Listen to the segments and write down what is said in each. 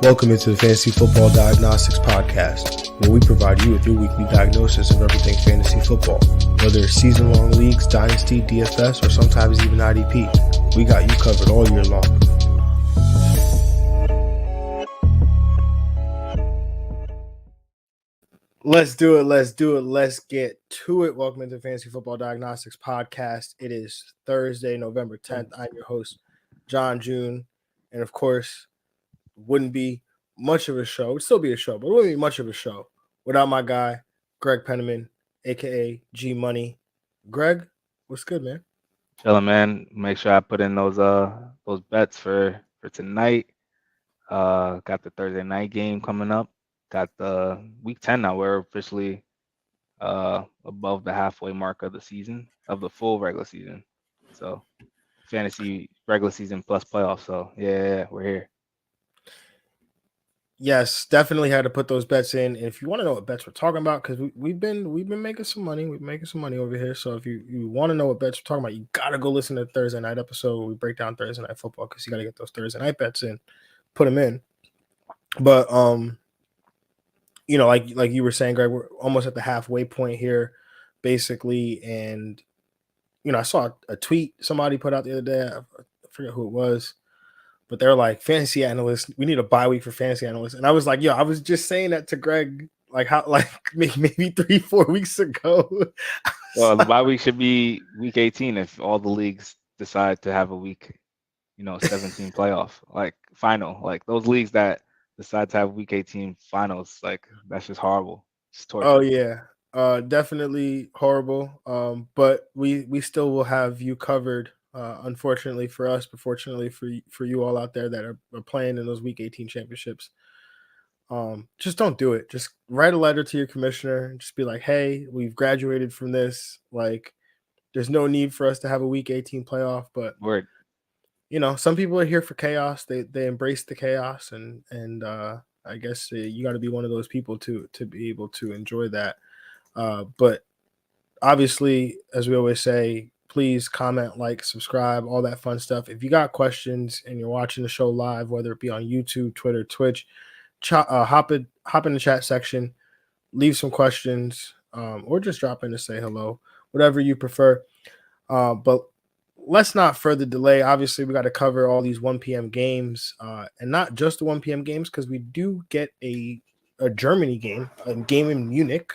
Welcome into the Fantasy Football Diagnostics Podcast, where we provide you with your weekly diagnosis of everything fantasy football. Whether it's season-long leagues, dynasty, DFS, or sometimes even IDP, we got you covered all year long. Let's do it. Let's get to it. Welcome into the Fantasy Football Diagnostics Podcast. It is Thursday, November 10th. I'm your host, John June, and of course, wouldn't be much of a show. It'd still be a show, but it wouldn't be much of a show without my guy, Greg Penniman, aka G Money. Greg, what's good, man? Chilling, man. Make sure I put in those bets for tonight. Got the Thursday night game coming up. Got the week 10 now. We're officially above the halfway mark of the season, of the full regular season. So fantasy regular season plus playoffs. So yeah, we're here. Yes, definitely had to put those bets in. And if you want to know what bets we're talking about, because we've been making some money. We're making some money over here. So if you want to know what bets we're talking about, you gotta go listen to the Thursday night episode. We break down Thursday night football because you gotta get those Thursday night bets in, put them in. But you know, like you were saying, Greg, we're almost at the halfway point here, basically. And you know, I saw a tweet somebody put out the other day. I forget who it was. But they're like, fantasy analysts, we need a bye week for fantasy analysts. And I was like, yo, I was just saying that to Greg, like maybe 3-4 weeks ago. Well, the bye week should be week 18 if all the leagues decide to have a week, 17 playoff, like final. Like those leagues that decide to have week 18 finals, like that's just horrible. It's torture. Oh yeah. Definitely horrible. But we still will have you covered. Unfortunately for us, but fortunately for you all out there that are playing in those week 18 championships. Just don't do it. Just write a letter to your commissioner and just be like, hey, we've graduated from this. Like, there's no need for us to have a week 18 playoff. But Word. Some people are here for chaos. They embrace the chaos, and I guess you got to be one of those people to be able to enjoy that. But obviously, as we always say, please comment, like, subscribe, all that fun stuff. If you got questions and you're watching the show live, whether it be on YouTube, Twitter, Twitch, hop in the chat section, leave some questions, or just drop in to say hello, whatever you prefer. But let's not further delay. Obviously, we got to cover all these 1 p.m. games, and not just the 1 p.m. games, because we do get a Germany game, a game in Munich,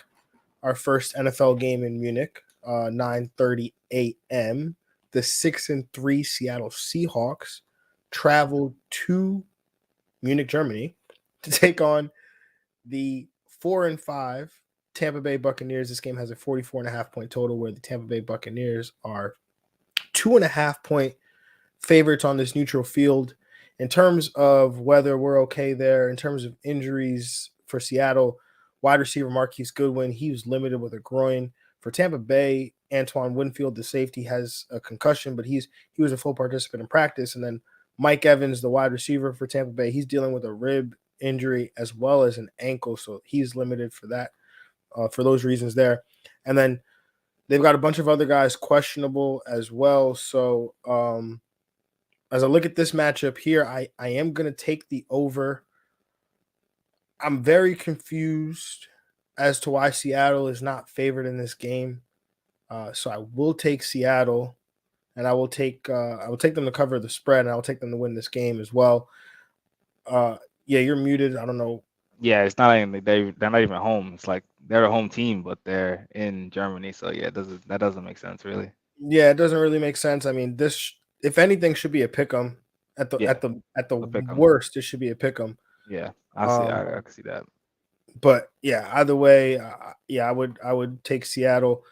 our first NFL game in Munich. 9:30 a.m. The 6-3 Seattle Seahawks traveled to Munich, Germany, to take on the 4-5 Tampa Bay Buccaneers. This game has a 44.5 point total, where the Tampa Bay Buccaneers are 2.5 point favorites on this neutral field. In terms of whether we're okay there, in terms of injuries for Seattle, wide receiver Marquise Goodwin, he was limited with a groin. For Tampa Bay, Antoine Winfield, the safety, has a concussion, but he was a full participant in practice. And then Mike Evans, the wide receiver for Tampa Bay, he's dealing with a rib injury as well as an ankle, so he's limited for that, for those reasons there. And then they've got a bunch of other guys questionable as well. So as I look at this matchup here, I am going to take the over. I'm very confused as to why Seattle is not favored in this game. So I will take Seattle, and I will take them to cover the spread, and I will take them to win this game as well. Yeah, you're muted. I don't know. Yeah, it's not even they're not even home. It's like they're a home team, but they're in Germany. So yeah, that doesn't make sense really. Yeah, it doesn't really make sense. I mean, this, if anything, should be a pick'em. At the worst, it should be a pick'em. Yeah, I can see that. But yeah, either way, I would take Seattle.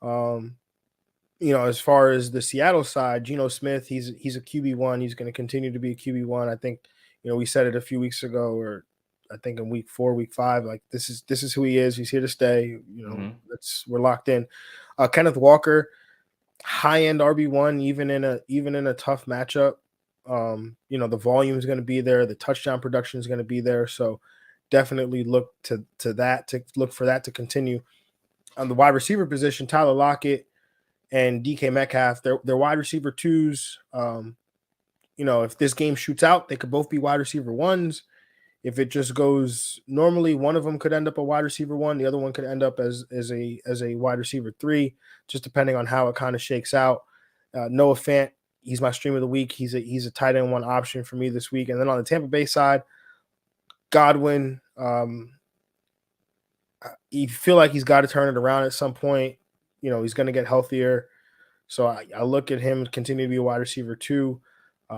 As far as the Seattle side, Geno Smith, he's a QB1. He's going to continue to be a QB1. I think, we said it a few weeks ago, or I think in week 4, week 5, like this is who he is. He's here to stay. We're locked in. Kenneth Walker, high end RB1, even in a tough matchup. The volume is going to be there. The touchdown production is going to be there. So definitely look to look for that to continue. On the wide receiver position, Tyler Lockett and DK Metcalf, they're wide receiver 2s. If this game shoots out, they could both be wide receiver 1s. If it just goes normally, one of them could end up a wide receiver 1, the other one could end up as a wide receiver 3, just depending on how it kind of shakes out. Noah Fant, he's my stream of the week. He's a tight end 1 option for me this week. And then on the Tampa Bay side, Godwin, you feel like he's got to turn it around at some point. He's going to get healthier. So I look at him continue to be a wide receiver 2.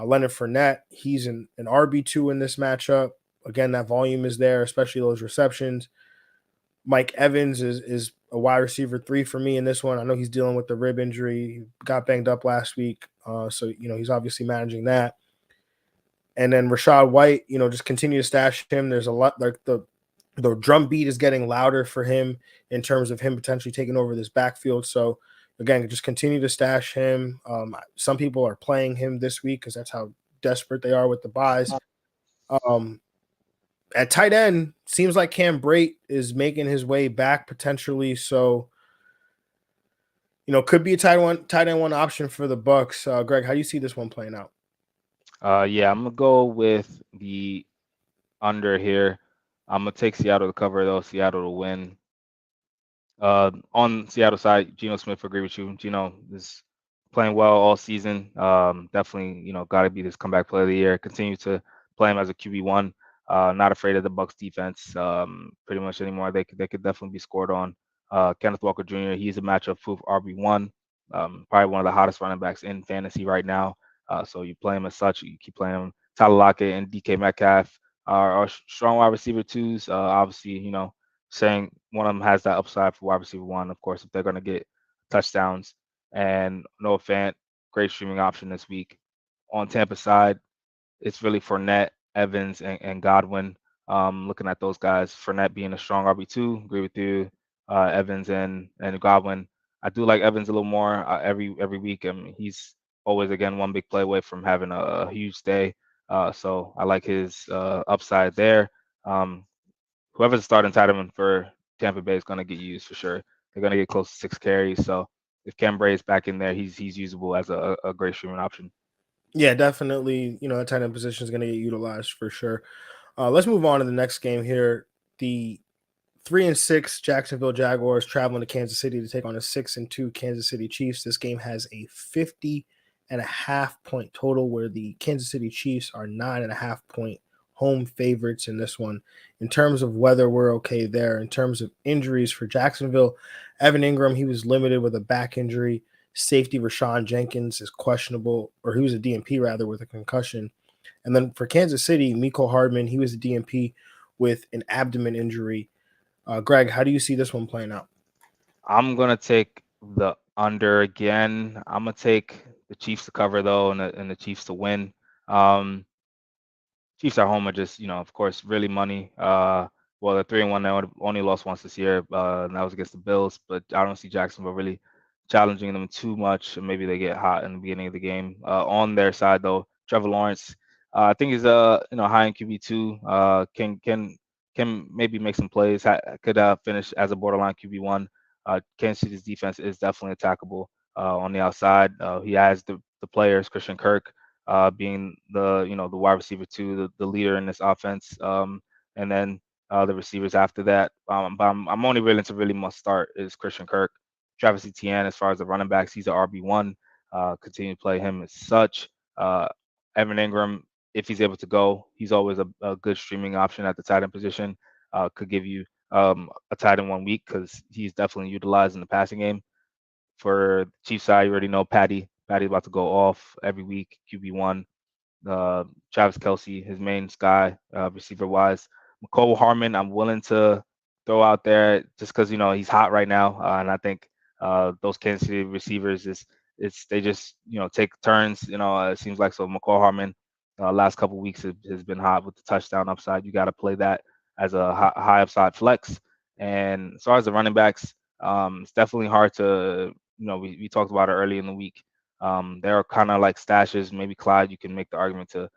Leonard Fournette, he's an RB2 in this matchup. Again, that volume is there, especially those receptions. Mike Evans is a wide receiver 3 for me in this one. I know he's dealing with the rib injury. He got banged up last week. So he's obviously managing that. And then Rashad White, just continue to stash him. There's a lot, like the drum beat is getting louder for him in terms of him potentially taking over this backfield. So again, just continue to stash him. Some people are playing him this week because that's how desperate they are with the buys. At tight end, seems like Cam Brate is making his way back potentially. So, could be a tight end 1 option for the Bucks. Greg, how do you see this one playing out? Yeah, I'm gonna go with the under here. I'm gonna take Seattle to cover though. Seattle to win. On Seattle side, Geno Smith, agree with you. Geno is playing well all season. Definitely, got to be this comeback player of the year. Continue to play him as a QB1. Not afraid of the Bucks defense pretty much anymore. They could definitely be scored on. Kenneth Walker Jr. He's a matchup proof RB1. Probably one of the hottest running backs in fantasy right now. So you play him as such. You keep playing him. Tyler Lockett and DK Metcalf are strong wide receiver 2s. Obviously, saying one of them has that upside for wide receiver 1, of course, if they're going to get touchdowns. And Noah Fant, great streaming option this week. On Tampa side, it's really Fournette, Evans, and Godwin. Looking at those guys, Fournette being a strong RB2, agree with you. Evans and Godwin. I do like Evans a little more every week. He's always, again, one big play away from having a huge day. So I like his upside there. Whoever's starting tight end for Tampa Bay is going to get used for sure. They're going to get close to 6 carries. So if Cam Brate is back in there, he's usable as a great streaming option. Yeah, definitely. The tight end position is going to get utilized for sure. Let's move on to the next game here. The 3-6 Jacksonville Jaguars traveling to Kansas City to take on a 6-2 Kansas City Chiefs. This game has a 50.5 point total, where the Kansas City Chiefs are 9.5 point home favorites in this one. In terms of whether we're okay there, in terms of injuries for Jacksonville, Evan Ingram, he was limited with a back injury. Safety Rashawn Jenkins is questionable, or he was a DNP rather, with a concussion. And then for Kansas City, Mecole Hardman, he was a DNP with an abdomen injury. Greg, how do you see this one playing out? I'm going to take the under again. I'm going to take the Chiefs to cover, though, and the Chiefs to win. Chiefs at home are just, of course, really money. Well, they're 3-1. They only lost once this year, and that was against the Bills. But I don't see Jacksonville really challenging them too much. Maybe they get hot in the beginning of the game. On their side, though, Trevor Lawrence, I think he's high in QB2. Can maybe make some plays. Could finish as a borderline QB1. Kansas City's defense is definitely attackable on the outside. He has the players, Christian Kirk, being the wide receiver 2, the leader in this offense, and then the receivers after that. But I'm only willing to really must start is Christian Kirk. Travis Etienne, as far as the running backs, he's an RB1. Continue to play him as such. Evan Ingram, if he's able to go, he's always a good streaming option at the tight end position. Could give you a tight end 1 week because he's definitely utilized in the passing game. For the Chiefs side, you already know Patty's about to go off every week, QB1. Travis Kelce, his main guy, receiver-wise. Mecole Hardman, I'm willing to throw out there just because, he's hot right now. And I think those Kansas City receivers, they just, take turns. It seems like so Mecole Hardman, last couple weeks has been hot with the touchdown upside. You got to play that as a high upside flex. And as far as the running backs, it's definitely hard to, we talked about it early in the week. They're kind of like stashes. Maybe Clyde, you can make the argument to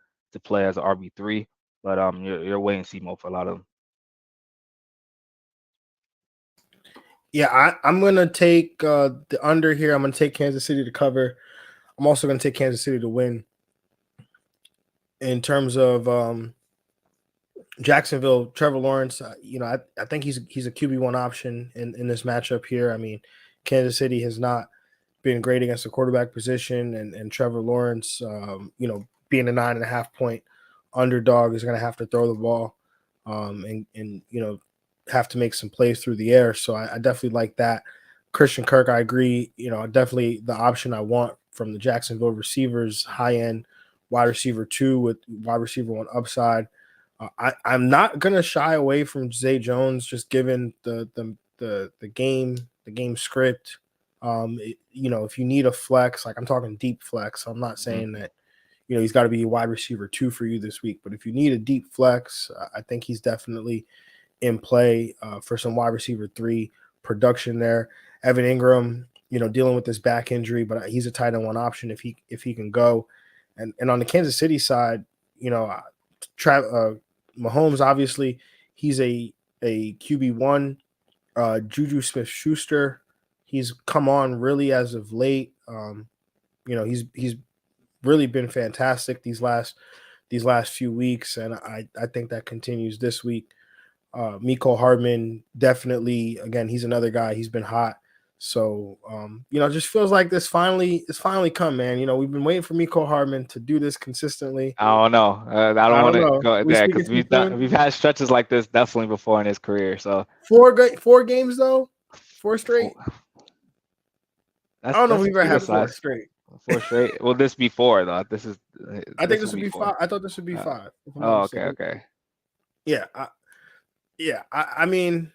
play as an RB3, but you're wait and see mode for a lot of them. Yeah, I'm gonna take the under here. I'm gonna take Kansas City to cover. I'm also gonna take Kansas City to win. In terms of Jacksonville, Trevor Lawrence, I think he's a QB1 option in this matchup here. I mean, Kansas City has not been great against the quarterback position, and Trevor Lawrence, being a 9.5-point underdog, is going to have to throw the ball, and have to make some plays through the air. So I definitely like that. Christian Kirk, I agree. Definitely the option I want from the Jacksonville receivers, high end wide receiver 2 with wide receiver 1 upside. I'm not gonna shy away from Zay Jones, just given the game script. If you need a flex, like I'm talking deep flex, so I'm not saying that he's got to be a wide receiver 2 for you this week. But if you need a deep flex, I think he's definitely in play for some wide receiver 3 production there. Evan Ingram, dealing with this back injury, but he's a tight end 1 option if he can go. And on the Kansas City side, Mahomes, obviously, he's a QB1. Juju Smith-Schuster, he's come on really as of late. He's really been fantastic these last few weeks, and I think that continues this week. Mecole Hardman, definitely, again, he's another guy. He's been hot. So, just feels like it's finally come, man. We've been waiting for Mecole Hardman to do this consistently. I don't know. I don't want to go there because speaking we've had stretches like this definitely before in his career. So 4 games though, 4 straight. I don't know if we've ever had 4 straight. 4 straight. Will this be 4 though? I think this would be 5. I thought this would be 5. Oh, okay. Yeah, I mean,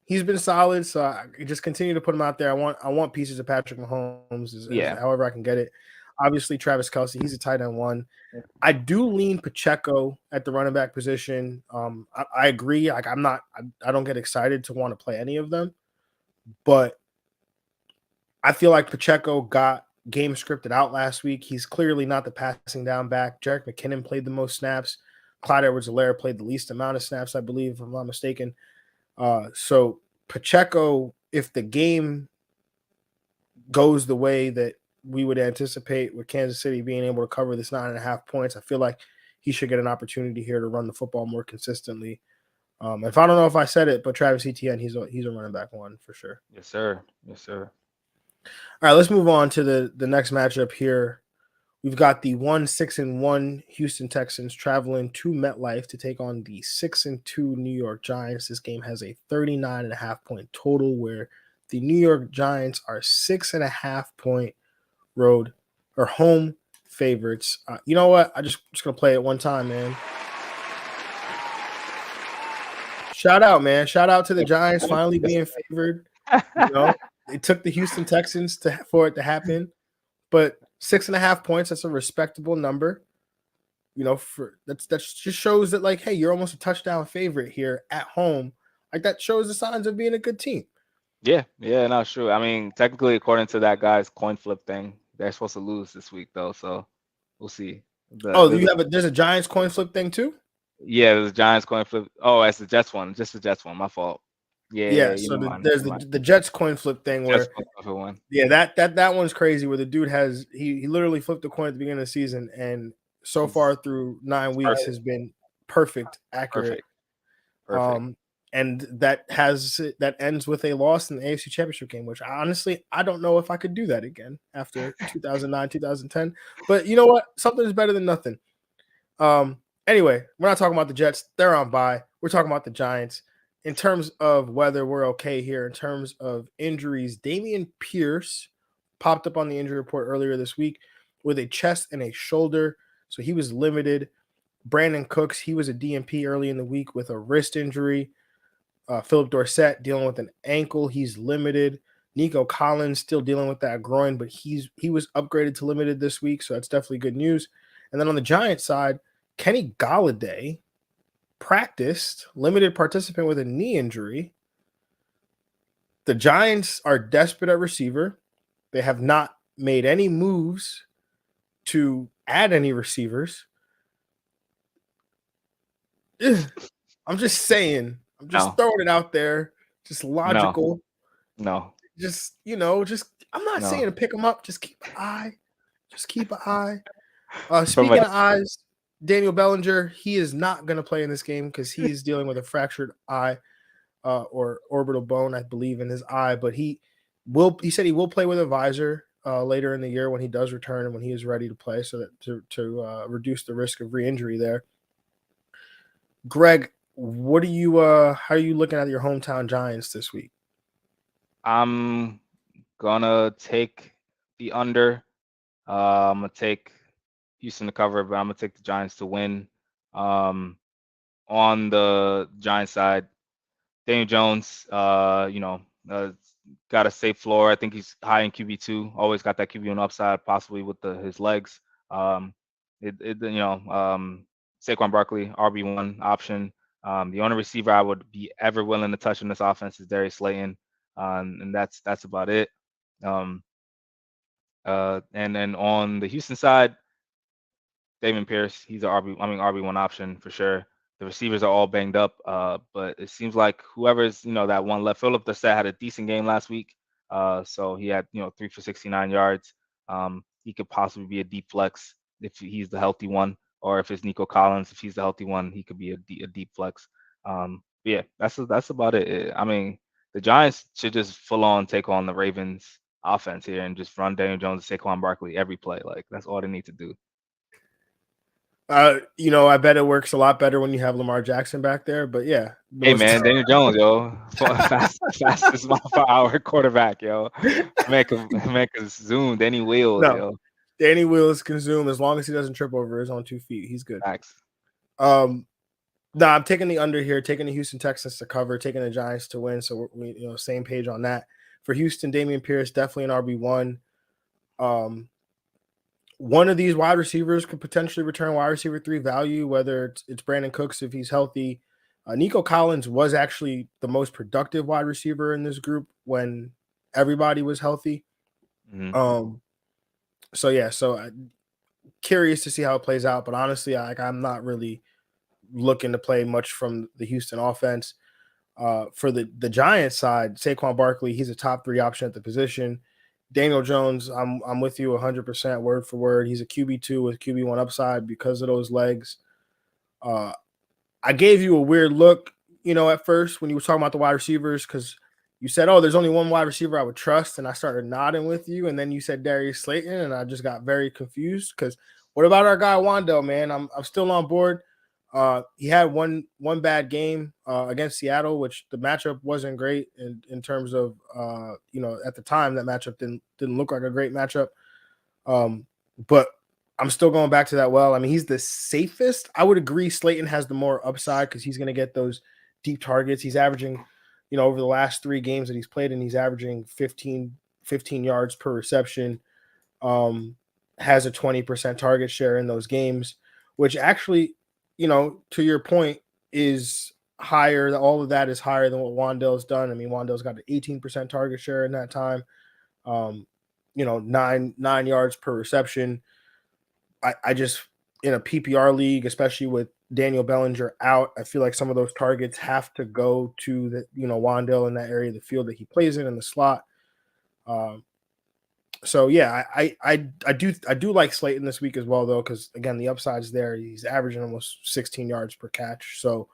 he's been solid, so I just continue to put him out there. I want pieces of Patrick Mahomes, however I can get it. Obviously, Travis Kelce, he's a tight end 1. I do lean Pacheco at the running back position. I agree. Like I don't get excited to want to play any of them, but I feel like Pacheco got game scripted out last week. He's clearly not the passing down back. Jerick McKinnon played the most snaps. Clyde Edwards-Helaire played the least amount of snaps, I believe, if I'm not mistaken. So Pacheco, if the game goes the way that we would anticipate with Kansas City being able to cover this 9.5 points, I feel like he should get an opportunity here to run the football more consistently. If I don't know if I said it, but Travis Etienne, he's a running back 1 for sure. Yes, sir. All right, let's move on to the next matchup here. We've got the 6-1 Houston Texans traveling to MetLife to take on the 6-2 New York Giants. This game has a 39.5-point total, where the New York Giants are 6.5-point road or home favorites. You know what? I'm just gonna play it one time, man. Shout out, man! Shout out to the Giants finally being favored. It took the Houston Texans for it to happen, but 6.5 points, that's a respectable number. That just shows that, like, hey, you're almost a touchdown favorite here at home. Like, that shows the signs of being a good team. Yeah, not true. I mean, technically, according to that guy's coin flip thing, they're supposed to lose this week though, so we'll see. There's a Giants coin flip thing too? Yeah, there's a Giants coin flip. Oh, that's the Jets one. Just the Jets one. My fault. Yeah. So there's the Jets coin flip thing where that one's crazy, where the dude has he literally flipped a coin at the beginning of the season, and so far through 9 weeks has been perfect, accurate. Perfect. And that ends with a loss in the AFC Championship game, which honestly I don't know if I could do that again after 2009, 2010. But you know what? Something is better than nothing. Anyway, we're not talking about the Jets. They're on bye. We're talking about the Giants. In terms of whether we're okay here, in terms of injuries, Dameon Pierce popped up on the injury report earlier this week with a chest and a shoulder, so he was limited. Brandon Cooks, he was a DNP early in the week with a wrist injury. Philip Dorsett dealing with an ankle, he's limited. Nico Collins still dealing with that groin, but he was upgraded to limited this week, so that's definitely good news. And then on the Giants side, Kenny Golladay practiced, limited participant with a knee injury. The Giants are desperate at receiver. They have not made any moves to add any receivers. I'm just saying. I'm just throwing it out there. Just logical. No. I'm not saying to pick them up. Just keep an eye. Speaking of eyes, Daniel Bellinger, he is not going to play in this game because he is dealing with a fractured eye or orbital bone, I believe, in his eye. But he said he will play with a visor later in the year when he does return and when he is ready to play, so that to reduce the risk of re-injury there. Greg, what are you? How are you looking at your hometown Giants this week? I'm gonna take the under. I'm gonna take Houston to cover, but I'm gonna take the Giants to win. On the Giants side, Daniel Jones, got a safe floor. I think he's high in QB2. Always got that QB1 upside, possibly with his legs. Um, Saquon Barkley, RB1 option. The only receiver I would be ever willing to touch in this offense is Darius Slayton, and that's about it. And then on the Houston side, Dameon Pierce, he's a RB1 option for sure. The receivers are all banged up, but it seems like whoever's that one left. Philip Dorsett had a decent game last week, so he had 3 for 69 yards. He could possibly be a deep flex if he's the healthy one, or if it's Nico Collins, if he's the healthy one, he could be a deep flex. But yeah, that's about it. I mean, the Giants should just full on take on the Ravens offense here and just run Daniel Jones and Saquon Barkley every play. Like that's all they need to do. I bet it works a lot better when you have Lamar Jackson back there. But yeah, Hey man, Daniel Jones, yo, fastest mile per hour quarterback, yo. Make a zoom, Danny Wheels, no, yo. Danny Wheels can zoom as long as he doesn't trip over his own 2 feet. He's good. Facts. No, I'm taking the under here, taking the Houston Texans to cover, taking the Giants to win. So we same page on that. For Houston, Dameon Pierce definitely an RB1. One of these wide receivers could potentially return wide receiver 3 value, whether it's Brandon Cooks if he's healthy. Nico Collins was actually the most productive wide receiver in this group when everybody was healthy. Mm-hmm. So curious to see how it plays out, but honestly, I'm not really looking to play much from the Houston offense. For the Giants side, Saquon Barkley, he's a top 3 option at the position. Daniel Jones, I'm with you 100% word for word. He's a QB2 with QB1 upside because of those legs. I gave you a weird look, at first when you were talking about the wide receivers because you said, "Oh, there's only one wide receiver I would trust," and I started nodding with you, and then you said Darius Slayton, and I just got very confused because what about our guy Wandell, man? I'm still on board. He had one bad game against Seattle, which the matchup wasn't great in terms of at the time that matchup didn't look like a great matchup. But I'm still going back to that. Well, I mean, he's the safest. I would agree. Slayton has the more upside because he's going to get those deep targets. He's averaging, over the last 3 games that he's played, and he's averaging 15 yards per reception. Has a 20% target share in those games, which actually, to your point, is higher. All of that is higher than what Wandell's done. I mean, Wandell's got an 18% target share in that time. 9 yards per reception. I just, in a PPR league, especially with Daniel Bellinger out, I feel like some of those targets have to go to the, Wandell in that area of the field that he plays in the slot. So yeah, I do like Slayton this week as well, though, because again, the upside's there. He's averaging almost 16 yards per catch. So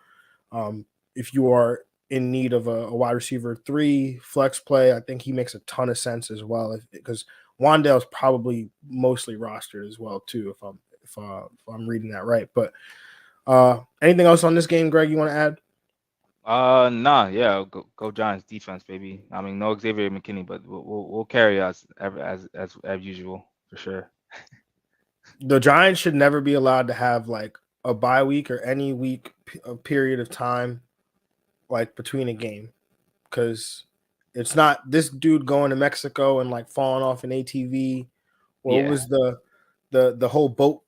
if you are in need of a wide receiver 3 flex play, I think he makes a ton of sense as well, because Wandell's probably mostly rostered as well too, if I'm reading that right. But anything else on this game, Greg, you want to add? Nah, yeah, go Giants defense, baby. I mean, no Xavier McKinney, but we'll carry us as usual for sure. The Giants should never be allowed to have like a bye week or any week period of time like between a game, because it's not this dude going to Mexico and like falling off an ATV, or what was the whole boat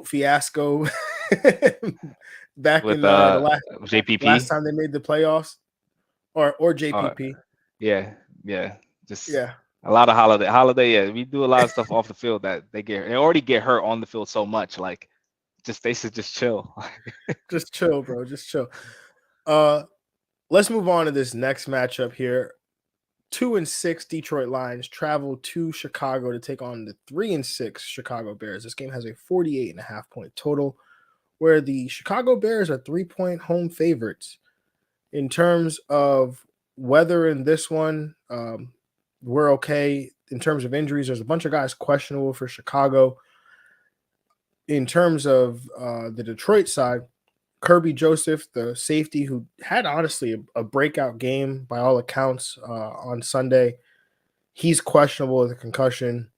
fiasco back With in the JPP last time they made the playoffs, or JPP. Yeah, just Yeah, a lot of holiday. Yeah, we do a lot of stuff off the field that they already get hurt on the field so much. Like, they should just chill. just chill, bro. Just chill. Let's move on to this next matchup here. 2-6 Detroit Lions travel to Chicago to take on the 3-6 Chicago Bears. This game has a 48.5 point total. where the Chicago Bears are 3-point home favorites. In terms of weather in this one, we're okay. In terms of injuries, there's a bunch of guys questionable for Chicago. In terms of the Detroit side, Kirby Joseph, the safety who had honestly a breakout game by all accounts on Sunday, he's questionable with a concussion.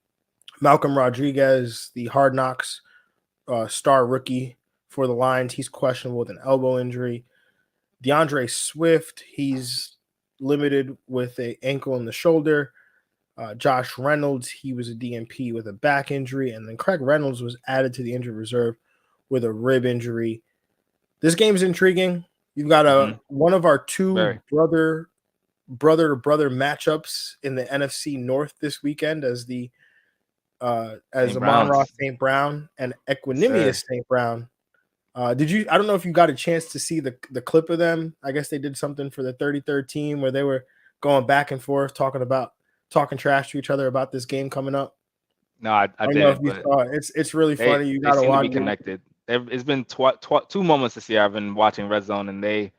Malcolm Rodriguez, the Hard Knocks star rookie for the Lions, he's questionable with an elbow injury. DeAndre Swift, he's limited with an ankle in the shoulder. Josh Reynolds, he was a DNP with a back injury. And then Craig Reynolds was added to the injured reserve with a rib injury. This game's intriguing. You've got one of our two brother to brother matchups in the NFC North this weekend as Amon-Ra St. Brown and Equanimous St. Brown. I don't know if you got a chance to see the clip of them. I guess they did something for the 33rd team where they were going back and forth talking trash to each other about this game coming up. No, I didn't. But it's really funny. You got to watch. They seem to be connected. It's been two moments this year I've been watching Red Zone, and they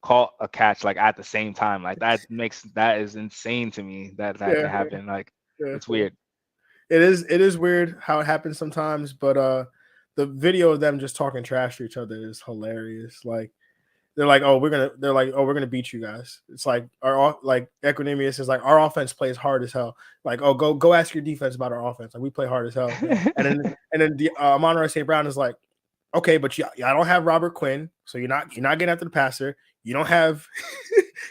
caught a catch like at the same time. Like that is insane to me that can happen. Like it's weird. It is weird how it happens sometimes, but the video of them just talking trash to each other is hilarious. Like they're like, we're gonna beat you guys. It's like Equanimous is like, our offense plays hard as hell. Like, go ask your defense about our offense. Like we play hard as hell. and then Amon-Ra St. Brown is like, okay, but I don't have Robert Quinn, so you're not getting after the passer. You don't have.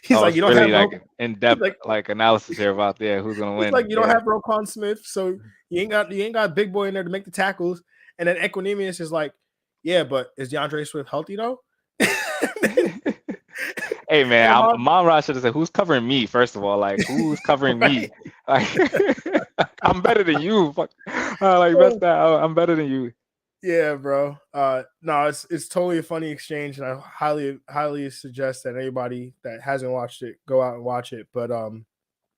He's like, you don't really have like in depth analysis here about who's gonna win. Like you don't have Roquan Smith, so you ain't got big boy in there to make the tackles. And then Equanimous is like, yeah, but is DeAndre Swift healthy though? Hey man, Amon-Ra should have said, "Who's covering me?" First of all, like who's covering me? Like I'm better than you. Fuck, I'm better than you. Yeah, bro. No, it's totally a funny exchange, and I highly suggest that anybody that hasn't watched it go out and watch it. But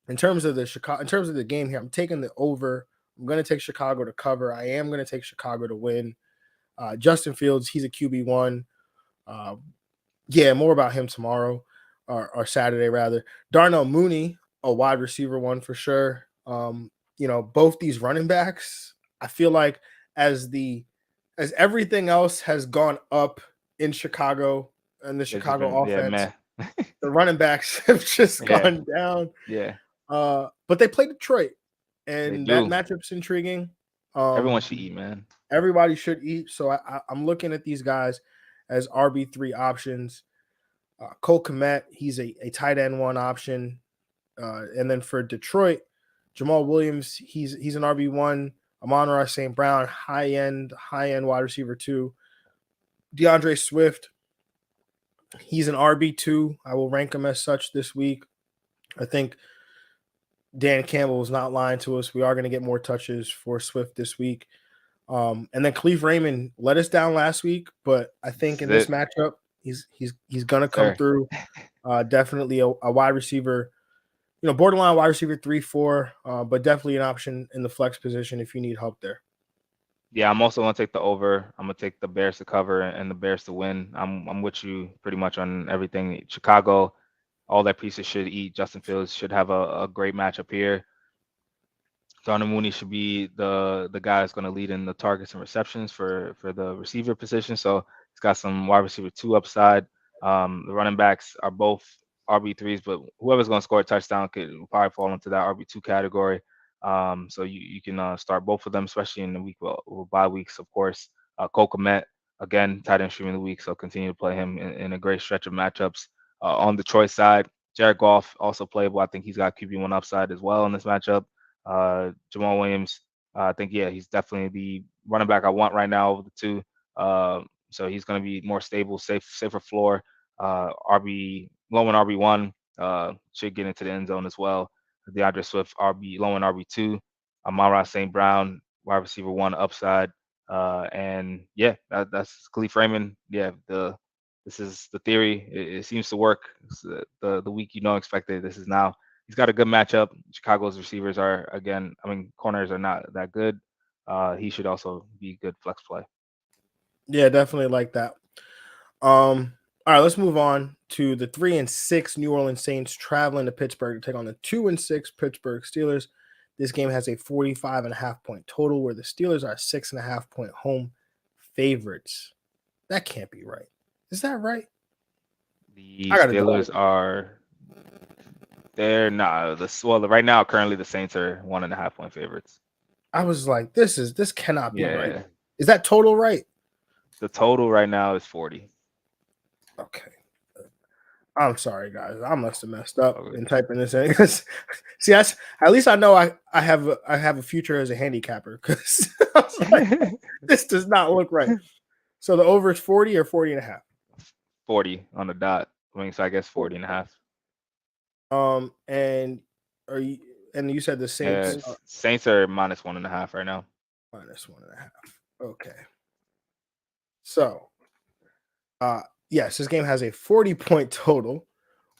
in terms of the game here, I'm taking the over. I'm going to take Chicago to cover. I am going to take Chicago to win. Justin Fields, he's a QB1. More about him tomorrow or Saturday rather. Darnell Mooney, a wide receiver one for sure. Both these running backs, I feel like as everything else has gone up in Chicago and the Chicago offense, the running backs have just gone down. Yeah. But they play Detroit, and that matchup's intriguing. Everyone should eat, man. Everybody should eat. So I'm looking at these guys as RB3 options. Cole Kmet, he's a tight end one option. And then for Detroit, Jamal Williams, he's an RB1. Amon-Ra St. Brown, high end wide receiver 2. DeAndre Swift, he's an RB2. I will rank him as such this week. I think Dan Campbell is not lying to us. We are going to get more touches for Swift this week. And then Khalif Raymond let us down last week, but I think in this matchup, he's going to come through. Definitely a wide receiver, borderline wide receiver 3-4, but definitely an option in the flex position if you need help there. Yeah, I'm also going to take the over. I'm going to take the Bears to cover and the Bears to win. I'm with you pretty much on everything. Chicago, all their pieces should eat. Justin Fields should have a great matchup here. Darnell Mooney should be the guy that's going to lead in the targets and receptions for the receiver position. So he's got some wide receiver 2 upside. The running backs are both RB3s, but whoever's going to score a touchdown could probably fall into that RB2 category. So you can start both of them, especially in the week with bye weeks, of course. Cole Kmet, again, tight end stream of the week, so continue to play him in a great stretch of matchups. On the Detroit side, Jared Goff, also playable. I think he's got QB1 upside as well in this matchup. Jamal Williams, I think, he's definitely the running back I want right now over the two. So he's going to be more stable, safer floor. Low and RB1 should get into the end zone as well. DeAndre Swift, low and RB2. Amon-Ra St. Brown, wide receiver 1 upside. That's Khalif Raymond. This is the theory. It seems to work. It's the week expected. This is now. He's got a good matchup. Chicago's receivers corners are not that good. He should also be good flex play. Yeah, definitely like that. All right, let's move on to the 3-6 New Orleans Saints traveling to Pittsburgh to take on the 2-6 Pittsburgh Steelers. This game has a 45.5-point total where the Steelers are 6.5-point home favorites. That can't be right. Is that right? The I gotta Steelers are they're not right now currently the Saints are 1.5-point favorites. I was like, this cannot be right. Yeah. Is that total right? The total right now is 40. Okay. I'm sorry, guys. I must have messed up Okay. in typing this in. See, that's at least I know I have a future as a handicapper because like, this does not look right. So the over is 40 or 40.5? 40 on the dot. So I guess 40.5. And you said the Saints Yeah, Saints are -1.5 right now. -1.5. Okay. So yes, this game has a 40-point total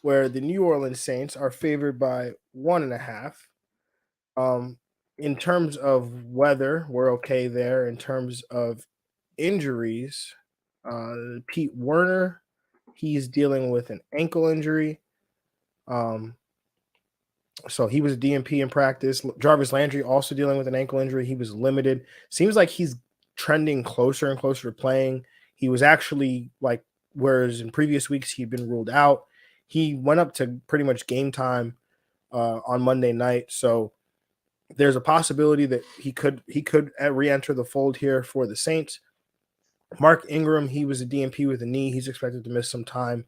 where the New Orleans Saints are favored by 1.5. In terms of weather, we're okay there. In terms of injuries, Pete Werner, he's dealing with an ankle injury. So he was a DNP in practice. Jarvis Landry also dealing with an ankle injury. He was limited. Seems like he's trending closer and closer to playing. He was actually like, whereas in previous weeks he'd been ruled out, he went up to pretty much game time on Monday night. So there's a possibility that he could re-enter the fold here for the Saints. Mark Ingram, he was a DNP with a knee. He's expected to miss some time.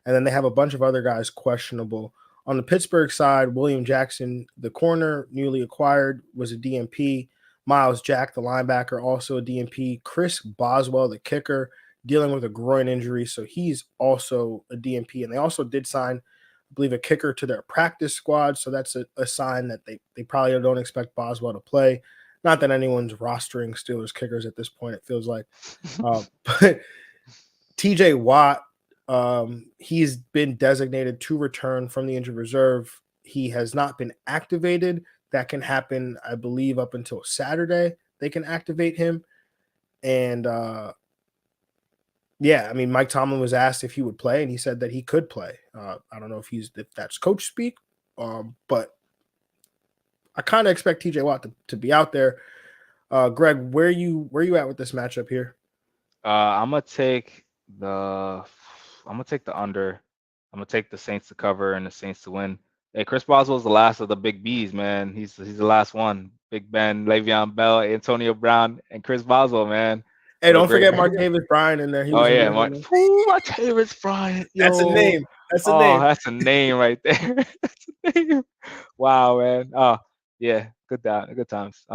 And then they have a bunch of other guys questionable. On the Pittsburgh side, William Jackson, the corner newly acquired, was a DNP. Miles Jack, the linebacker, also a DNP. Chris Boswell, the kicker, dealing with a groin injury, so he's also a DNP. And they also did sign, I believe, a kicker to their practice squad, so that's a sign that they probably don't expect Boswell to play. Not that anyone's rostering Steelers kickers at this point, it feels like. But TJ Watt, he's been designated to return from the injured reserve. He has not been activated. That can happen, I believe, up until Saturday. They can activate him. And yeah, I mean, Mike Tomlin was asked if he would play, and he said that he could play. I don't know if that's coach speak, but I kind of expect TJ Watt to be out there. Greg, where you at with this matchup here? I'm gonna take the under. I'm gonna take the Saints to cover and the Saints to win. Hey, Chris Boswell's the last of the big B's, man. He's the last one. Big Ben, Le'Veon Bell, Antonio Brown, and Chris Boswell, man. Hey, don't forget Martavis Bryant in there. He was Martavis Bryant. Yo. That's a name. That's a name. name. That's a name right there. That's a name. Wow, man. Oh, yeah. Good times.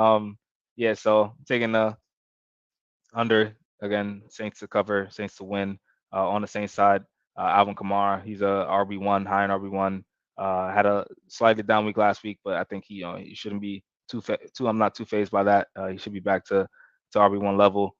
Yeah. So taking the under again, Saints to cover, Saints to win. On the Saints side, Alvin Kamara, he's a RB1, high in RB1. Had a slightly down week last week, but I think he shouldn't be I'm not too phased by that. He should be back to RB1 level.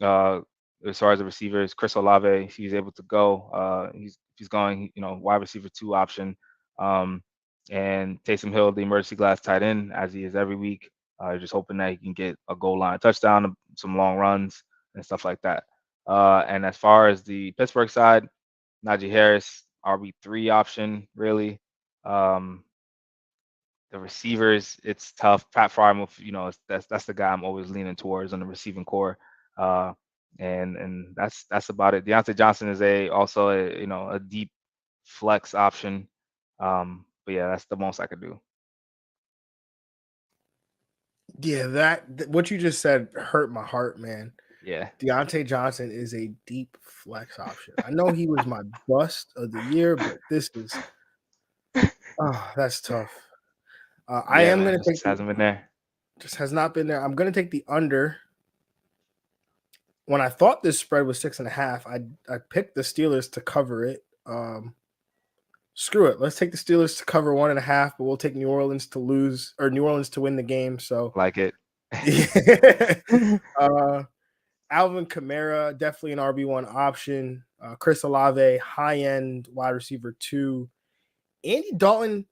As far as the receivers, Chris Olave, he's able to go. He's going, wide receiver 2 option. And Taysom Hill, the emergency glass tight end, as he is every week. Just hoping that he can get a goal line touchdown, some long runs, and stuff like that. And as far as the Pittsburgh side, Najee Harris, RB3 option, really. The receivers, it's tough. Pat Frymouth, that's the guy I'm always leaning towards on the receiving core. And that's about it. Deontay Johnson is also a deep flex option. But yeah, that's the most I could do. Yeah, what you just said hurt my heart, man. Yeah. Deontay Johnson is a deep flex option. I know he was my bust of the year, but this is that's tough. I am going to take hasn't been there. Just has not been there. I'm going to take the under. When I thought this spread was 6.5, I picked the Steelers to cover it. Screw it. Let's take the Steelers to cover 1.5, but we'll take New Orleans to lose or New Orleans to win the game. So like it. Alvin Kamara, definitely an RB1 option. Chris Olave, high-end wide receiver 2. Andy Dalton,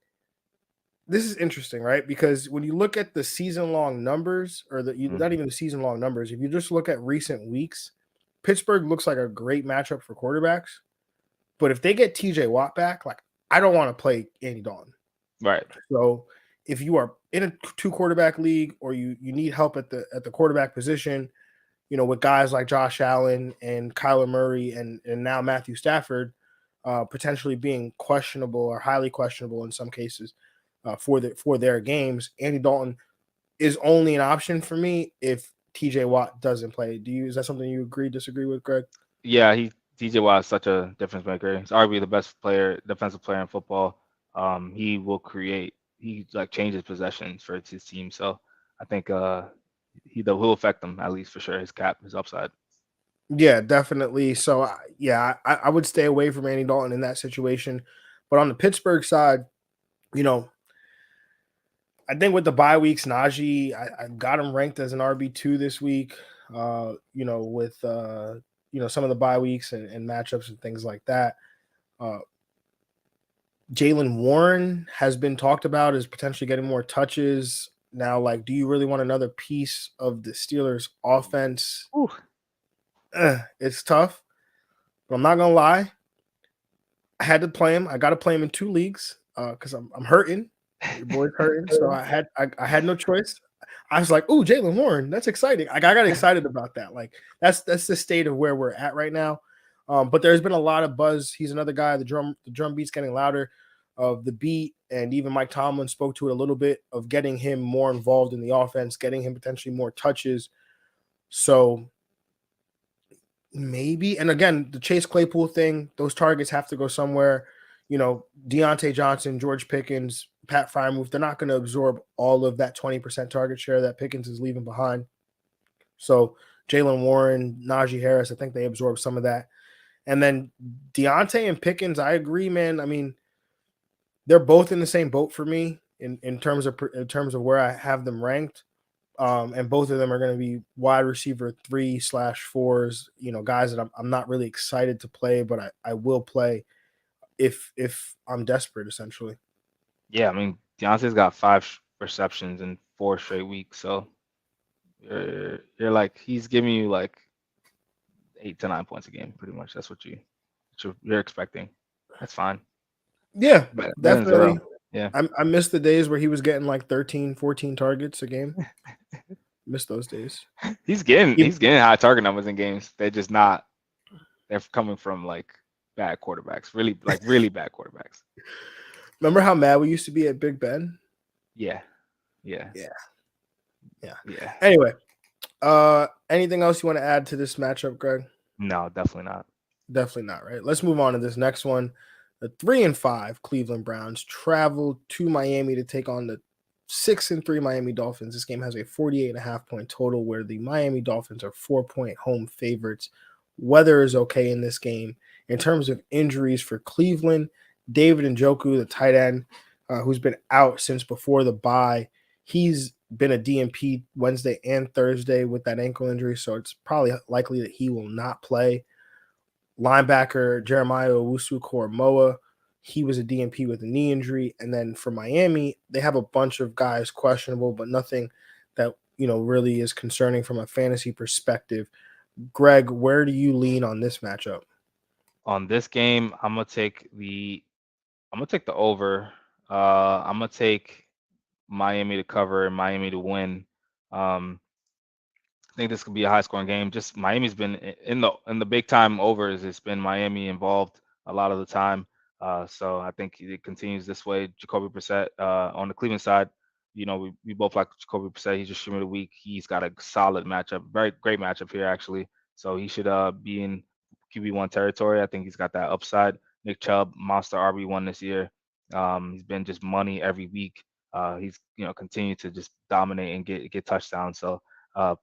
this is interesting, right? Because when you look at the season-long numbers, or not even the season-long numbers, if you just look at recent weeks, Pittsburgh looks like a great matchup for quarterbacks, but if they get TJ Watt back, like I don't want to play Andy Dalton. Right. So if you are in a 2 quarterback league or you need help at the quarterback position, with guys like Josh Allen and Kyler Murray and now Matthew Stafford potentially being questionable or highly questionable in some cases for their games, Andy Dalton is only an option for me if TJ Watt doesn't play. Is that something you disagree with, Greg? Yeah, TJ Watt is such a difference maker. He's arguably the best defensive player in football. He will create. He changes possessions for his team. So I think he'll affect them at least for sure. His upside. Yeah, definitely. So I would stay away from Andy Dalton in that situation. But on the Pittsburgh side, I think with the bye weeks, Najee, I got him ranked as an RB2 this week. With some of the bye weeks and matchups and things like that. Jaylen Warren has been talked about as potentially getting more touches. Now, do you really want another piece of the Steelers offense? It's tough, but I'm not gonna lie. I had to play him. I got to play him in 2 leagues because I'm hurting. Your boy's hurting, so I had no choice. I was like, "Oh, Jaylen Warren, that's exciting!" I got excited about that. That's the state of where we're at right now. But there's been a lot of buzz. He's another guy. The drum beat's getting louder. Of the beat, and even Mike Tomlin spoke to it a little bit of getting him more involved in the offense, getting him potentially more touches. So maybe, and again, the Chase Claypool thing, those targets have to go somewhere. Deontay Johnson, George Pickens, Pat Freiermuth, they're not going to absorb all of that 20% target share that Pickens is leaving behind. So Jaylen Warren, Najee Harris, I think they absorb some of that. And then Deontay and Pickens, I agree, man. I mean, they're both in the same boat for me in terms of where I have them ranked. And both of them are going to be wide receiver 3/4s, guys that I'm not really excited to play, but I will play if I'm desperate, essentially. Yeah, I mean, Deontay's got 5 receptions in 4 straight weeks, so you're he's giving you 8 to 9 points a game, pretty much. That's what you're expecting. That's fine. Yeah, Better than definitely. 0. Yeah. I miss the days where he was getting 13, 14 targets a game. Miss those days. He's getting high target numbers in games. They're just not. They're coming from bad quarterbacks, really bad quarterbacks. Remember how mad we used to be at Big Ben? Yeah. Anyway, anything else you want to add to this matchup, Greg? No, definitely not. Definitely not, right? Let's move on to this next one. The 3-5 Cleveland Browns travel to Miami to take on the 6-3 Miami Dolphins. This game has a 48.5 point total where the Miami Dolphins are 4-point home favorites. Weather is okay in this game. In terms of injuries for Cleveland, David Njoku, the tight end, who's been out since before the bye, he's been a DNP Wednesday and Thursday with that ankle injury, so it's probably likely that he will not play. Linebacker Jeremiah Owusu-Koramoah, he was a DNP with a knee injury. And then for Miami, they have a bunch of guys questionable, but nothing that, really is concerning from a fantasy perspective. Greg, where do you lean on this matchup? On this game, I'm gonna take the over. I'm gonna take Miami to cover and Miami to win. I think this could be a high scoring game. Just Miami's been in the big time overs. It's been Miami involved a lot of the time. So I think it continues this way. Jacoby Brissett on the Cleveland side, we both like Jacoby Brissett. He's just streamer of the week. He's got a solid matchup, very great matchup here actually. So he should be in QB1 territory. I think he's got that upside. Nick Chubb, monster RB1 this year. He's been just money every week. He's continued to just dominate and get touchdowns. So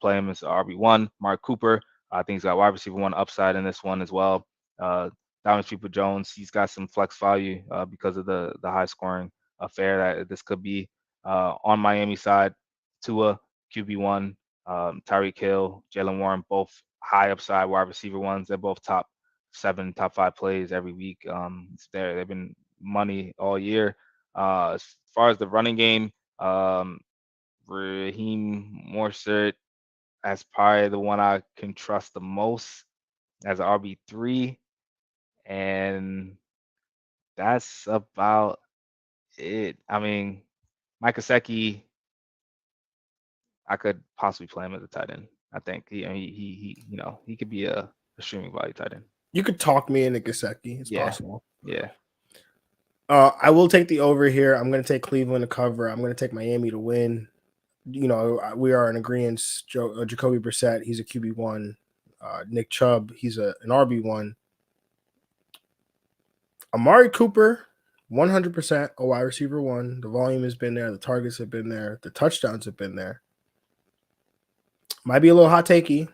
play him as RB1. Mark Cooper, I think he's got wide receiver 1 upside in this one as well. Diamond People Jones, he's got some flex value because of the high scoring affair that this could be. On Miami side, Tua, QB1, Tyreek Hill, Jaylen Warren, both high upside wide receiver 1s. They're both top 7, top 5 plays every week. They've been money all year. As far as the running game, Raheem Mostert, that's probably the one I can trust the most. as an RB3, and that's about it. I mean, Mike Gesicki, I could possibly play him as a tight end. I think he could be a streaming value tight end. You could talk me into Gesicki. It's Yeah, possible. yeah. I will take the over here. I'm going to take Cleveland to cover. I'm going to take Miami to win. We are in agreement. Jacoby Brissett, he's a QB1. Nick Chubb, he's an RB1. Amari Cooper, 100% a wide receiver 1. The volume has been there. The targets have been there. The touchdowns have been there. Might be a little hot takey,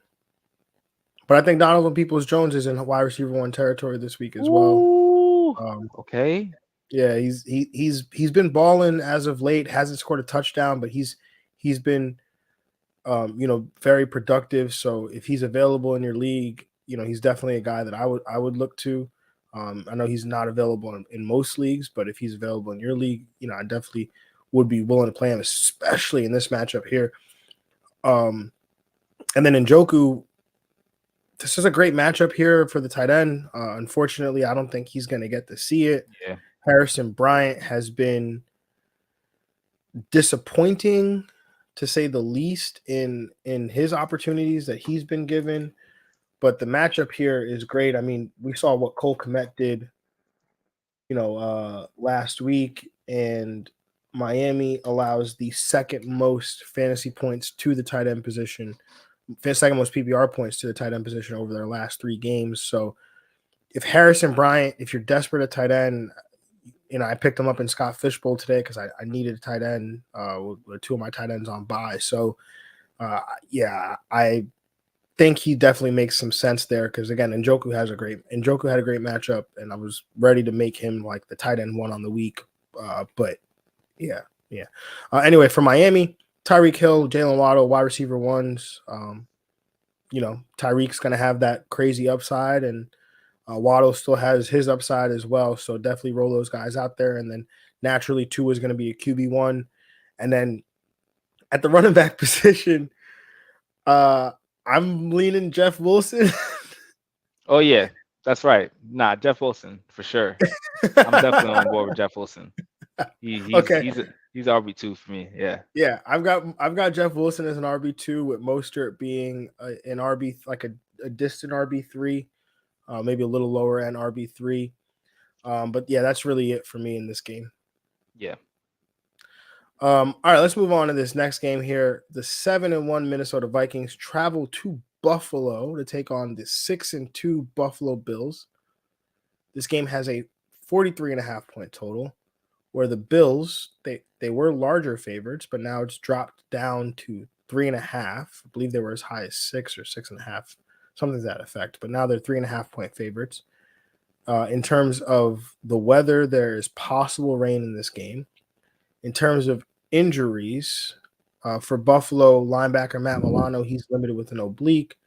but I think Donovan Peoples-Jones is in wide receiver 1 territory this week as well. Okay. Yeah, he's been balling as of late. Hasn't scored a touchdown, but he's been very productive. So if he's available in your league, he's definitely a guy that I would look to. I know he's not available in most leagues, but if he's available in your league, I definitely would be willing to play him, especially in this matchup here. And then Njoku, this is a great matchup here for the tight end. Unfortunately, I don't think he's going to get to see it. Yeah. Harrison Bryant has been disappointing, to say the least, in his opportunities that he's been given. But the matchup here is great. I mean, we saw what Cole Kmet did, last week, and Miami allows the second most fantasy points to the tight end position, second most PPR points to the tight end position over their last 3 games. So if Harrison Bryant, if you're desperate at tight end, I picked him up in Scott Fishbowl today because I needed a tight end with 2 of my tight ends on bye. So, I think he definitely makes some sense there because, again, Njoku had a great matchup, and I was ready to make him like the tight end 1 on the week. But, yeah. Anyway, for Miami, Tyreek Hill, Jalen Waddle, wide receiver 1s. Tyreek's going to have that crazy upside, and Waddle still has his upside as well, so definitely roll those guys out there. And then naturally, 2 is going to be a QB1. And then at the running back position, I'm leaning Jeff Wilson. Oh yeah, that's right. Nah, Jeff Wilson for sure. I'm definitely on board with Jeff Wilson. He's Okay. he's RB2 for me. Yeah. Yeah, I've got Jeff Wilson as an RB2 with Mostert being an RB, like a distant RB3. Maybe a little lower end RB3. But yeah, that's really it for me in this game. Yeah. All right, let's move on to this next game here. The 7-1 Minnesota Vikings travel to Buffalo to take on the 6-2 Buffalo Bills. This game has a 43.5 point total, where the Bills, they were larger favorites, but now it's dropped down to 3.5. I believe they were as high as 6 or 6.5. Something to that effect, but now they're 3.5 point favorites. In terms of the weather, there is possible rain in this game. In terms of injuries, for Buffalo, linebacker Matt Milano, he's limited with an oblique.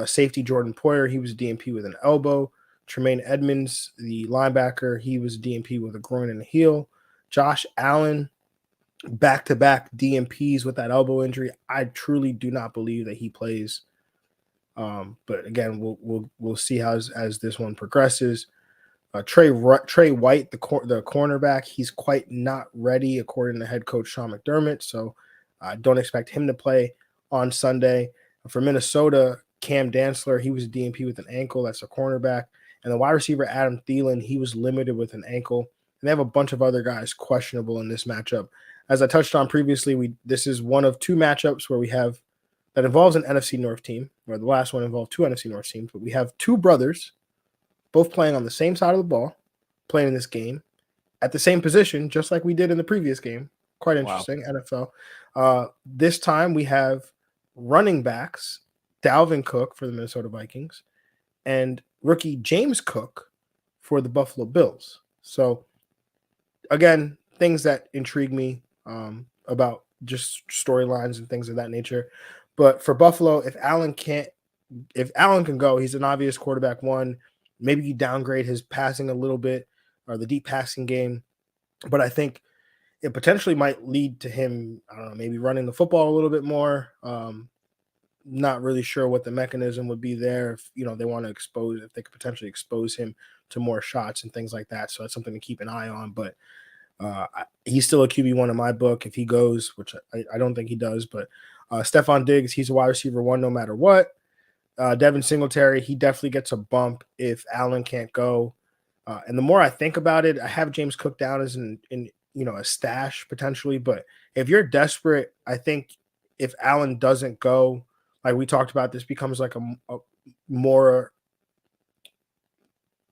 Safety Jordan Poyer, he was DNP with an elbow. Tremaine Edmonds, the linebacker, he was DNP with a groin and a heel. Josh Allen, back-to-back DNPs with that elbow injury. I truly do not believe that he plays. But again, we'll see how as this one progresses. Trey White, the cornerback, he's quite not ready according to head coach Sean McDermott. So I don't expect him to play on Sunday. For Minnesota, Cam Dantzler, he was a DNP with an ankle. That's a cornerback. And the wide receiver Adam Thielen, he was limited with an ankle. And they have a bunch of other guys questionable in this matchup. As I touched on previously, this is one of 2 matchups where we have that involves an NFC North team, or the last one involved 2 NFC North teams, but we have 2 brothers both playing on the same side of the ball, playing in this game at the same position, just like we did in the previous game. Quite interesting, wow. NFL. This time we have running backs, Dalvin Cook for the Minnesota Vikings, and rookie James Cook for the Buffalo Bills. So, again, things that intrigue me about just storylines and things of that nature. But for Buffalo, if Allen can go, he's an obvious quarterback 1. Maybe you downgrade his passing a little bit, or the deep passing game. But I think it potentially might lead to him, I don't know, maybe running the football a little bit more. not really sure what the mechanism would be there if they want to if they could potentially expose him to more shots and things like that. So that's something to keep an eye on. But he's still a QB1 in my book if he goes, which I don't think he does. But Stephon Diggs, he's a wide receiver 1 no matter what. Devin Singletary, he definitely gets a bump if Allen can't go. And the more I think about it, I have James Cook down as in a stash potentially. But if you're desperate, I think if Allen doesn't go, like we talked about, this becomes like a more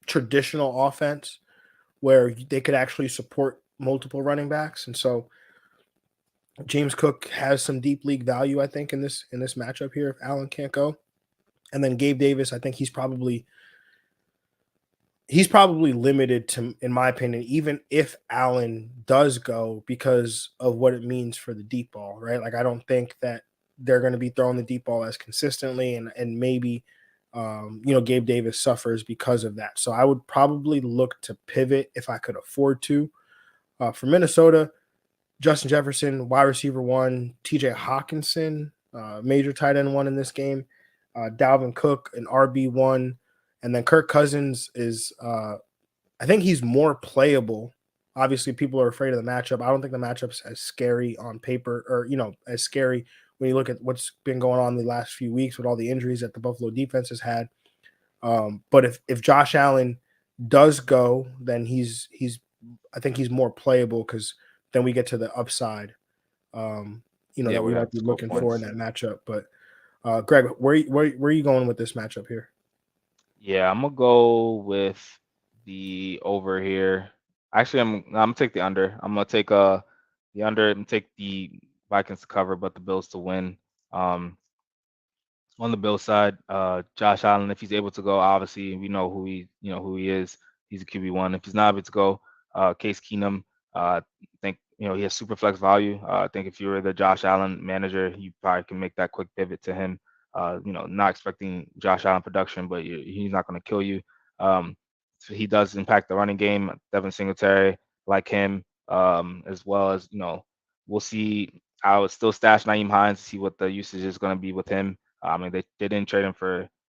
traditional offense where they could actually support multiple running backs. And so James Cook has some deep league value, I think, in this matchup here if Allen can't go. And then Gabe Davis, I think he's probably limited to, in my opinion, even if Allen does go, because of what it means for the deep ball, right? Like, I don't think that they're going to be throwing the deep ball as consistently, and maybe, Gabe Davis suffers because of that. So I would probably look to pivot if I could afford to. For Minnesota, Justin Jefferson, wide receiver 1, TJ Hawkinson, major tight end 1 in this game, Dalvin Cook, an RB1, and then Kirk Cousins is, I think he's more playable. Obviously, people are afraid of the matchup. I don't think the matchup's as scary on paper, or, as scary when you look at what's been going on the last few weeks with all the injuries that the Buffalo defense has had. But if Josh Allen does go, then I think he's more playable, because then we get to the upside, that we might be looking for in that matchup. But Greg, where are you going with this matchup here? Yeah, I'm gonna go with the over here. Actually, I'm gonna take the under. I'm gonna take the under and take the Vikings to cover, but the Bills to win. On the Bills side, Josh Allen, if he's able to go, obviously we know who he is. He's a QB1. If he's not able to go, Case Keenum, I think he has super flex value. I think if you were the Josh Allen manager, you probably can make that quick pivot to him. Not expecting Josh Allen production, but he's not going to kill you. So he does impact the running game. Devin Singletary, like him, as well as we'll see. I would still stash Naeem Hines to see what the usage is going to be with him. I mean, they didn't trade him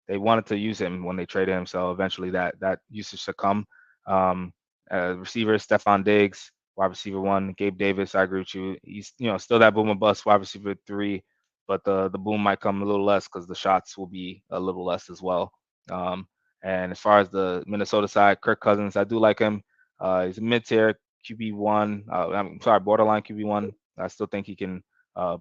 they wanted to use him when they traded him, so eventually that usage should come. Receiver Stephon Diggs, wide receiver 1, Gabe Davis, I agree with you. He's still that boom and bust wide receiver 3, but the boom might come a little less because the shots will be a little less as well. And as far as the Minnesota side, Kirk Cousins, I do like him. He's a mid-tier QB1. I'm sorry, borderline QB1. I still think he can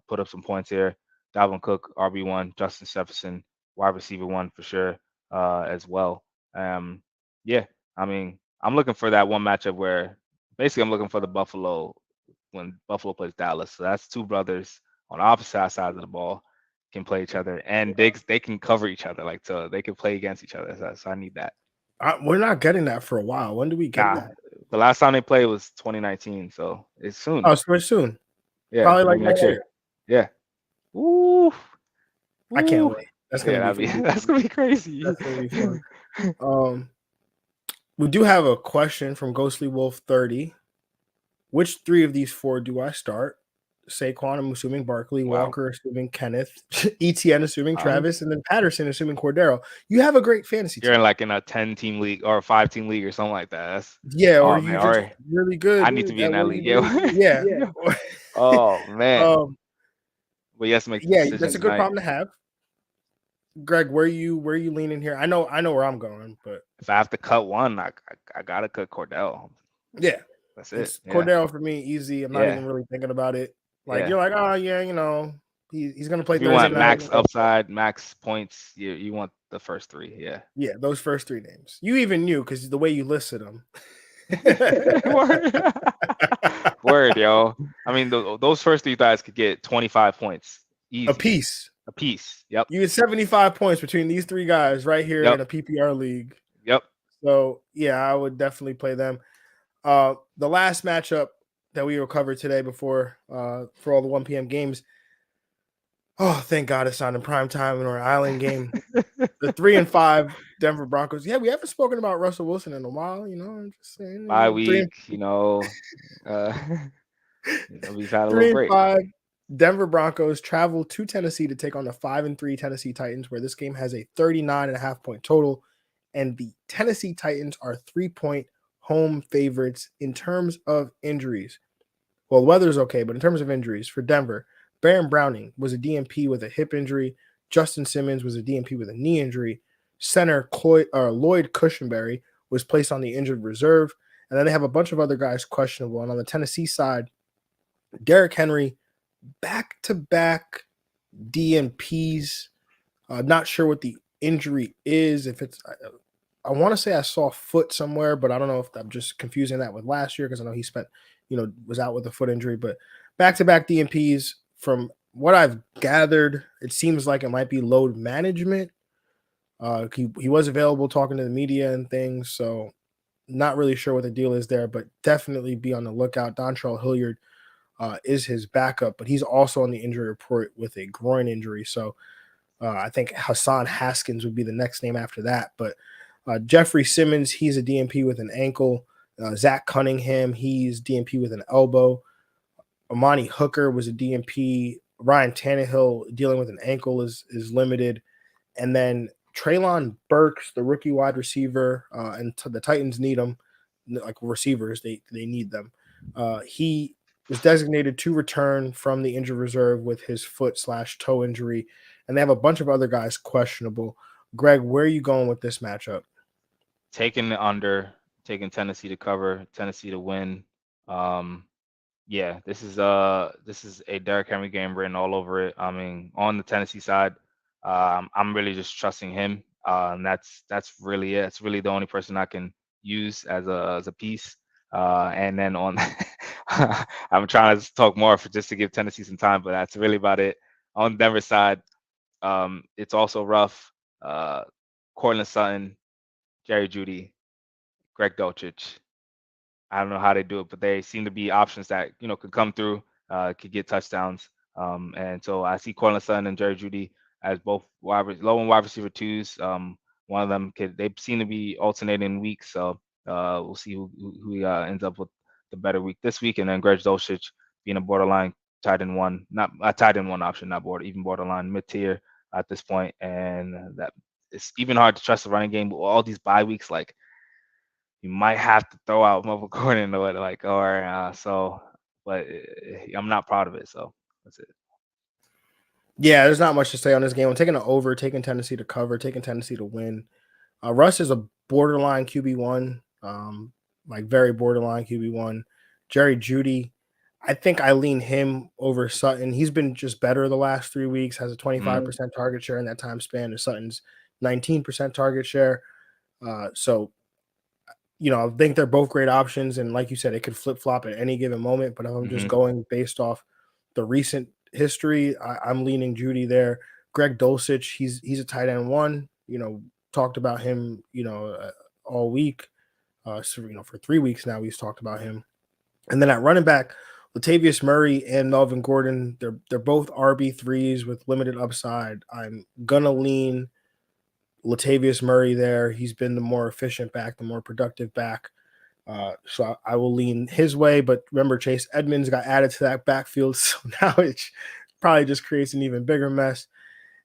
put up some points here. Dalvin Cook, RB1, Justin Jefferson, wide receiver 1 for sure, as well. Yeah, I mean, I'm looking for that one matchup where basically I'm looking for the Buffalo when Buffalo plays Dallas. So that's two brothers on opposite sides of the ball can play each other, and they can cover each other, so they can play against each other. So I need that. We're not getting that for a while. When do we get that? The last time they played was 2019, so it's soon. Oh, so it's soon. Yeah, probably like next year. Yeah. Ooh. I can't wait. That's gonna be that's gonna be crazy. That's gonna be fun. We do have a question from Ghostly Wolf 30. Which 3 of these 4 do I start? Saquon, I'm assuming Barkley, Walker, assuming Kenneth, ETN, assuming Travis, and then Patterson, assuming Cordero. You have a great fantasy team. You're in a 10-team league or a 5-team league or something like that. Or you just really good. I need to be in that league. Yeah. Oh man. But yes, that's a good problem to have. Greg, where are you leaning here? I know where I'm going, but if I have to cut one, I gotta cut Cordell. Yeah. That's it. Cordell for me, easy. I'm not even really thinking about it. You're like, oh yeah, he's gonna play. If you want max upside, max points, you want the first 3. Yeah, those first 3 names. You even knew because the way you listed them. Word, yo. I mean, those first 3 guys could get 25 points easy. A piece. Yep. You get 75 points between these 3 guys right here in a PPR league. Yep. So yeah, I would definitely play them. The last matchup that we will cover today before for all the 1 p.m. games. Oh, thank God it's not in prime time in our island game. The 3-5 Denver Broncos. Yeah, we haven't spoken about Russell Wilson in a while. I'm just saying. Bye week. We've had a little break. 3-5 Denver Broncos travel to Tennessee to take on the 5-3 Tennessee Titans, where this game has a 39.5-point total, and the Tennessee Titans are 3-point home favorites in terms of injuries. Well, weather's okay, but in terms of injuries for Denver, Baron Browning was a DNP with a hip injury. Justin Simmons was a DNP with a knee injury. Center Lloyd Cushenberry was placed on the injured reserve. And then they have a bunch of other guys questionable. And on the Tennessee side, Derrick Henry, back-to-back DNPs. Not sure what the injury is. If it's, I want to say I saw foot somewhere, but I don't know if I'm just confusing that with last year because I know he spent, was out with a foot injury. But back-to-back DNPs, from what I've gathered, it seems like it might be load management. He was available talking to the media and things, so not really sure what the deal is there, but definitely be on the lookout. Dontrell Hilliard is his backup, but he's also on the injury report with a groin injury. So I think Hassan Haskins would be the next name after that. But Jeffrey Simmons, he's a DNP with an ankle. Zach Cunningham, he's DNP with an elbow. Amani Hooker was a DNP. Ryan Tannehill dealing with an ankle is limited. And then Treylon Burks, the rookie wide receiver, and the Titans need him, like receivers, they need them. He was designated to return from the injured reserve with his foot/toe injury, and they have a bunch of other guys questionable. Greg, where are you going with this matchup? Taking the under, taking Tennessee to cover, Tennessee to win. Yeah, this is a Derrick Henry game written all over it. I mean, on the Tennessee side, I'm really just trusting him, and that's really it. It's really the only person I can use as a piece. And then on, I'm trying to talk more just to give Tennessee some time, but that's really about it. On Denver side, it's also rough. Cortland Sutton, Jerry Jeudy, Greg Dulcich. I don't know how they do it, but they seem to be options that could come through, could get touchdowns. And so I see Cortland Sutton and Jerry Jeudy as both low and wide receiver twos. One of them they seem to be alternating weeks, so we'll see who ends up with the better week this week. And then Greg Dulcich being a borderline tight end one, not a tight end one option, not even borderline mid tier at this point. And that it's even hard to trust the running game with all these bye weeks. Like, you might have to throw out Melvin Gordon but I'm not proud of it. So that's it. Yeah, there's not much to say on this game. I'm taking an over, taking Tennessee to cover, taking Tennessee to win. Russ is a borderline QB1, like very borderline QB1. Jerry Jeudy, I think I lean him over Sutton. He's been just better the last 3 weeks, has a 25% target share in that time span, and Sutton's 19% target share. So I think they're both great options. And like you said, it could flip-flop at any given moment. But if I'm just going based off the recent history, I'm leaning Jeudy there. Greg Dulcich, he's a tight end one. Talked about him, all week. So, for 3 weeks now, we've talked about him. And then at running back, Latavius Murray and Melvin Gordon, they're both RB3s with limited upside. I'm going to lean Latavius Murray there. He's been the more efficient back, the more productive back. So I will lean his way. But remember, Chase Edmonds got added to that backfield, so now it probably just creates an even bigger mess.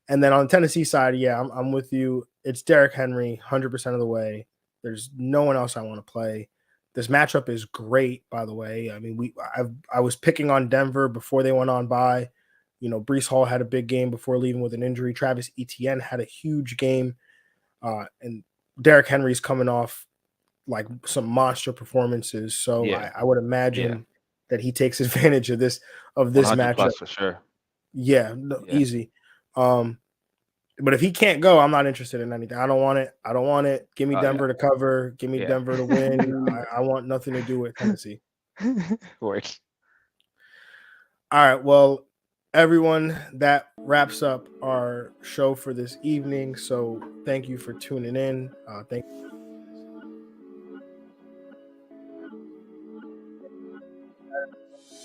And then on the Tennessee side, yeah, I'm with you. It's Derrick Henry 100% of the way. There's no one else I want to play. This matchup is great, by the way. I mean, I was picking on Denver before they went on by. Breece Hall had a big game before leaving with an injury. Travis Etienne had a huge game. And Derrick Henry's coming off like some monster performances. So yeah. I would imagine that he takes advantage of this matchup for sure. Yeah, easy. But if he can't go, I'm not interested in anything. I don't want it. Give me Denver to cover. Give me Denver to win. I want nothing to do with Tennessee. Works. All right. Well, everyone, that wraps up our show for this evening. So thank you for tuning in. Thank you.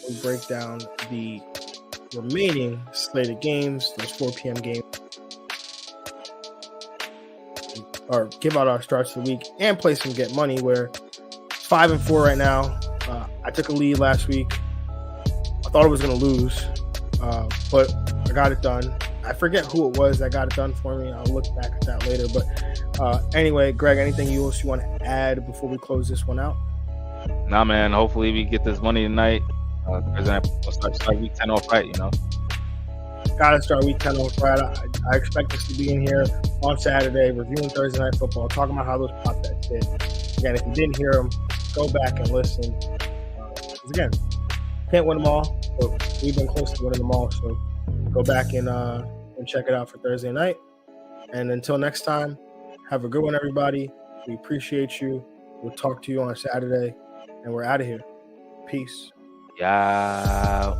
We'll break down the remaining slated games, those 4 p.m. games, or give out our starts of the week and play some Get Money. We're 5-4 right now. I took a lead last week. I thought I was going to lose. But I got it done. I forget who it was that got it done for me. I'll look back at that later. But anyway, Greg, anything else you want to add before we close this one out? Nah, man. Hopefully we get this money tonight. Thursday night, we'll start week 10 off right, you know. Gotta start week 10 off right. I expect us to be in here on Saturday reviewing Thursday Night Football, talking about how those prop bets did. Again, if you didn't hear them, go back and listen. Because again, can't win them all, but we've been close to winning them all. So go back and check it out for Thursday night. And until next time, have a good one, everybody. We appreciate you. We'll talk to you on Saturday, and we're out of here. Peace. Yeah.